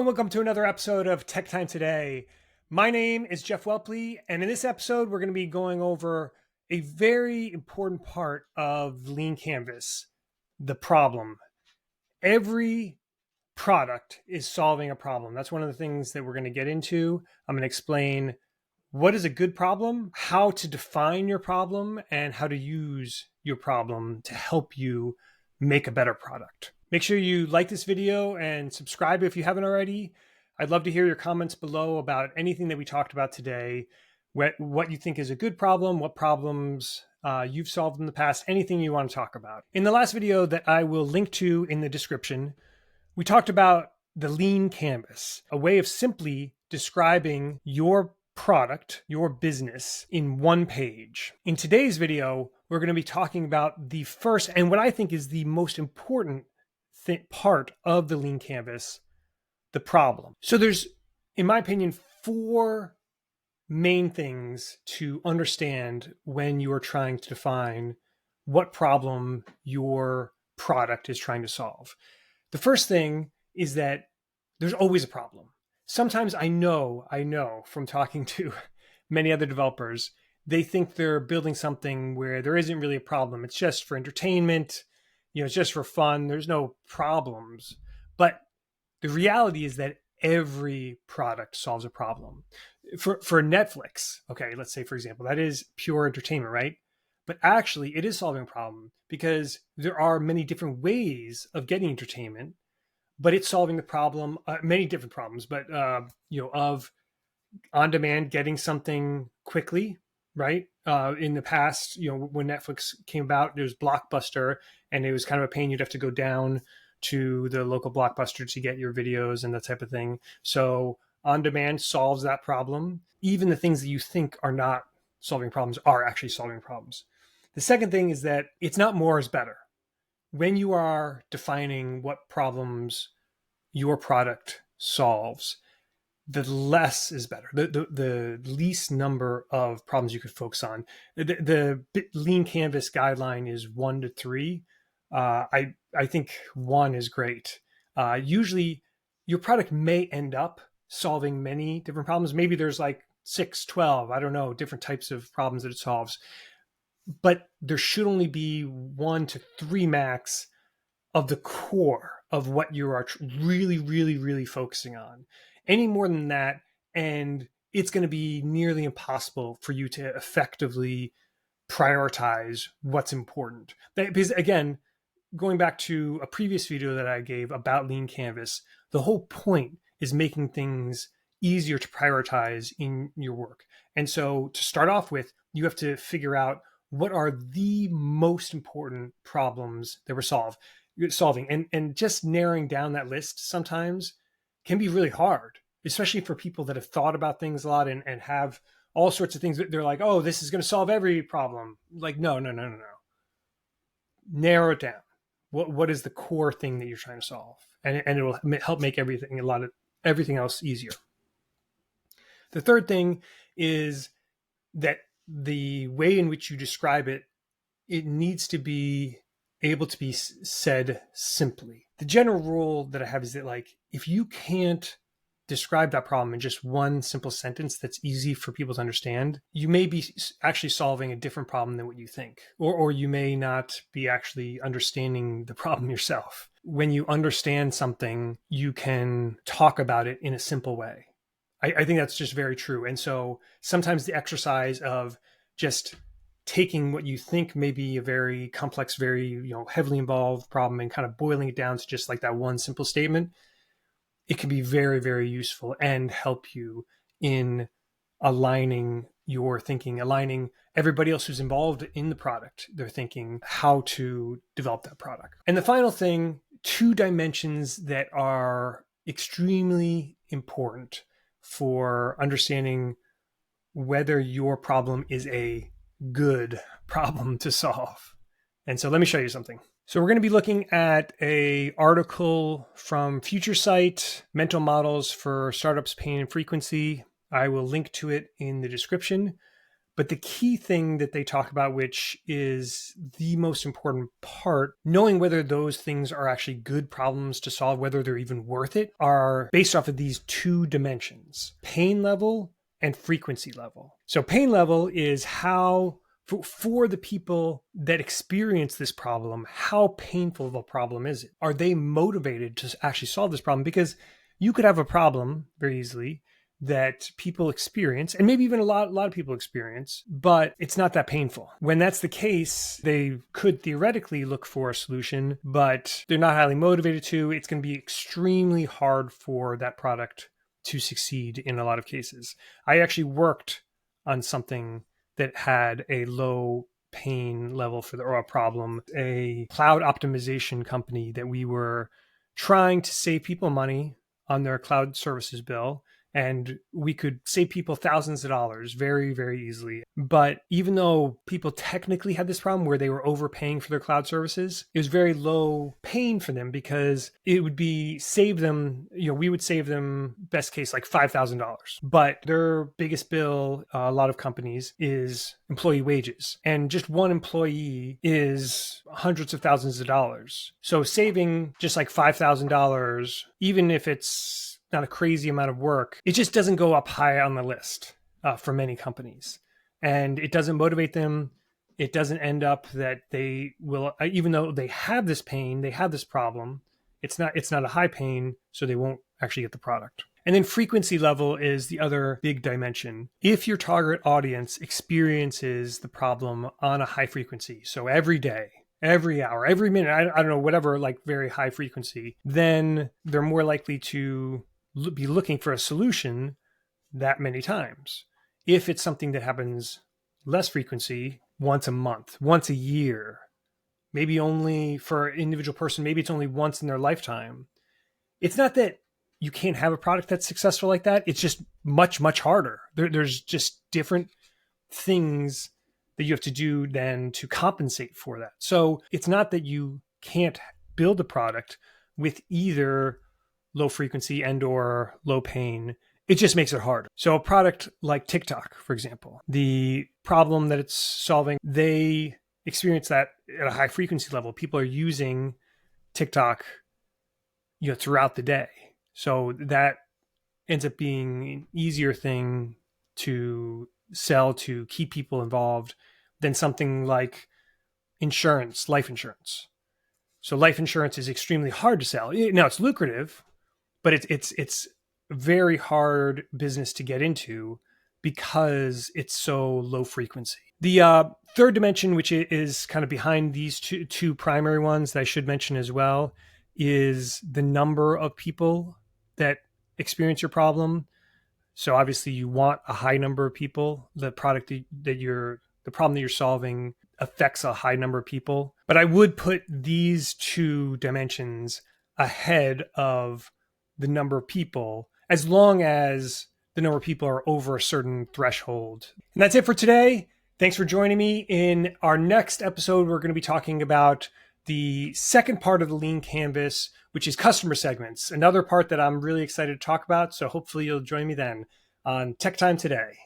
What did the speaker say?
welcome to another episode of Tech Time Today. My name is Jeff Welpley, and in this episode, we're going to be going over a very important part of Lean Canvas, the problem. Every product is solving a problem. That's one of the things that we're going to get into. I'm going to explain what is a good problem, how to define your problem, and how to use your problem to help you make a better product. Make sure you like this video and subscribe if you haven't already. I'd love to hear your comments below about anything that we talked about today, what you think is a good problem, what problems you've solved in the past, anything you want to talk about. In the last video that I will link to in the description, we talked about the Lean Canvas, a way of simply describing your product, your business in one page. In today's video, we're going to be talking about the first and what I think is the most important part of the Lean Canvas, the problem. So there's, in my opinion, four main things to understand when you are trying to define what problem your product is trying to solve. The first thing is that there's always a problem. Sometimes I know from talking to many other developers, they think they're building something where there isn't really a problem. It's just for entertainment. It's just for fun. There's no problems. But the reality is that every product solves a problem. For Netflix, okay, let's say, for example, that is pure entertainment, right? But actually, it is solving a problem because there are many different ways of getting entertainment, but it's solving the problem, many different problems, but, of on-demand getting something quickly, right? In the past, when Netflix came about, there was Blockbuster, and it was kind of a pain. You'd have to go down to the local Blockbuster to get your videos and that type of thing. So on-demand solves that problem. Even the things that you think are not solving problems are actually solving problems. The second thing is that it's not more is better. When you are defining what problems your product solves, the less is better. The least number of problems you could focus on. The Lean Canvas guideline is 1 to 3. I think 1 is great. Usually your product may end up solving many different problems. Maybe there's like 6, 12, I don't know, different types of problems that it solves. But there should only be 1 to 3 max of the core of what you are really, really, really focusing on. Any more than that, and it's going to be nearly impossible for you to effectively prioritize what's important. Because again, going back to a previous video that I gave about Lean Canvas, the whole point is making things easier to prioritize in your work. And so to start off with, you have to figure out what are the most important problems that we're solving. And just narrowing down that list sometimes can be really hard, especially for people that have thought about things a lot and have all sorts of things. They're like, oh, this is going to solve every problem. Like, no. Narrow it down. What is the core thing that you're trying to solve? And it will help make everything else easier. The third thing is that the way in which you describe it, it needs to be able to be said simply. The general rule that I have is that, like, if you can't describe that problem in just one simple sentence that's easy for people to understand, you may be actually solving a different problem than what you think, or you may not be actually understanding the problem yourself. When you understand something, you can talk about it in a simple way. I think that's just very true. And so sometimes the exercise of just taking what you think may be a very complex, very heavily involved problem and kind of boiling it down to just like that one simple statement, it can be very, very useful and help you in aligning your thinking, aligning everybody else who's involved in the product, their thinking, how to develop that product. And the final thing, 2 dimensions that are extremely important for understanding whether your problem is a good problem to solve. And so let me show you something. So we're going to be looking at an article from FutureSight, Mental Models for Startups, Pain and Frequency. I will link to it in the description. But the key thing that they talk about, which is the most important part, knowing whether those things are actually good problems to solve, whether they're even worth it, are based off of these two dimensions: pain level and frequency level. So pain level is how, for the people that experience this problem, how painful of a problem is it? Are they motivated to actually solve this problem? Because you could have a problem very easily that people experience, and maybe even a lot of people experience, but it's not that painful. When that's the case, they could theoretically look for a solution, but they're not highly motivated to. It's going to be extremely hard for that product to succeed in a lot of cases. I actually worked on something that had a low pain level or a problem, a cloud optimization company that we were trying to save people money on their cloud services bill. And we could save people thousands of dollars very, very easily. But even though people technically had this problem where they were overpaying for their cloud services, it was very low pain for them because it would be save them, we would save them best case like $5,000. But their biggest bill, a lot of companies, is employee wages. And just one employee is hundreds of thousands of dollars. So saving just like $5,000, even if it's not a crazy amount of work, it just doesn't go up high on the list for many companies. And it doesn't motivate them. It doesn't end up that they will, even though they have this pain, they have this problem, it's not a high pain, so they won't actually get the product. And then frequency level is the other big dimension. If your target audience experiences the problem on a high frequency, so every day, every hour, every minute, I don't know, whatever, like very high frequency, then they're more likely to be looking for a solution that many times. If it's something that happens less frequency, once a month, once a year, maybe only for an individual person, maybe it's only once in their lifetime. It's not that you can't have a product that's successful like that. It's just much, much harder. There's just different things that you have to do then to compensate for that. So it's not that you can't build a product with either low frequency and or low pain. It just makes it harder. So a product like TikTok, for example, the problem that it's solving, they experience that at a high frequency level. People are using TikTok, throughout the day. So that ends up being an easier thing to sell, to keep people involved, than something like insurance, life insurance. So life insurance is extremely hard to sell. Now it's lucrative, but it's very hard business to get into because it's so low frequency. The third dimension, which is kind of behind these two primary ones that I should mention as well, is the number of people that experience your problem. So obviously you want a high number of people. The product the problem that you're solving affects a high number of people. But I would put these two dimensions ahead of the number of people, as long as the number of people are over a certain threshold. And that's it for today. Thanks for joining me. In our next episode, we're going to be talking about the second part of the Lean Canvas, which is customer segments, another part that I'm really excited to talk about. So hopefully you'll join me then on Tech Time Today.